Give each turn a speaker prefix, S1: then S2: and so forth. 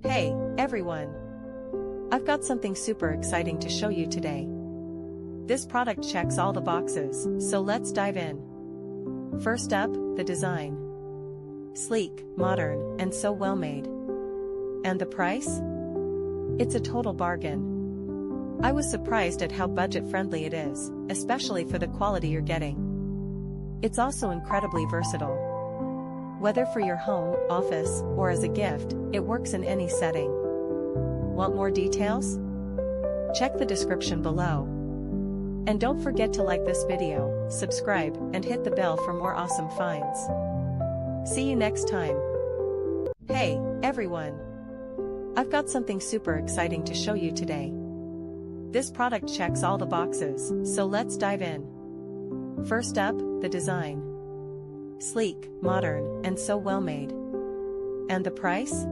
S1: Hey, everyone! I've got something super exciting to show you today. This product checks all the boxes, so let's dive in. First up, the design. Sleek, modern, and so well made. And the price? It's a total bargain. I was surprised at how budget-friendly it is, especially for the quality you're getting. It's also incredibly versatile. Whether for your home, office, or as a gift, it works in any setting. Want more details? Check the description below. And don't forget to like this video, subscribe, and hit the bell for more awesome finds. See you next time. Hey, everyone! I've got something super exciting to show you today. This product checks all the boxes, so let's dive in. First up, the design. Sleek, modern, and so well made. And the price?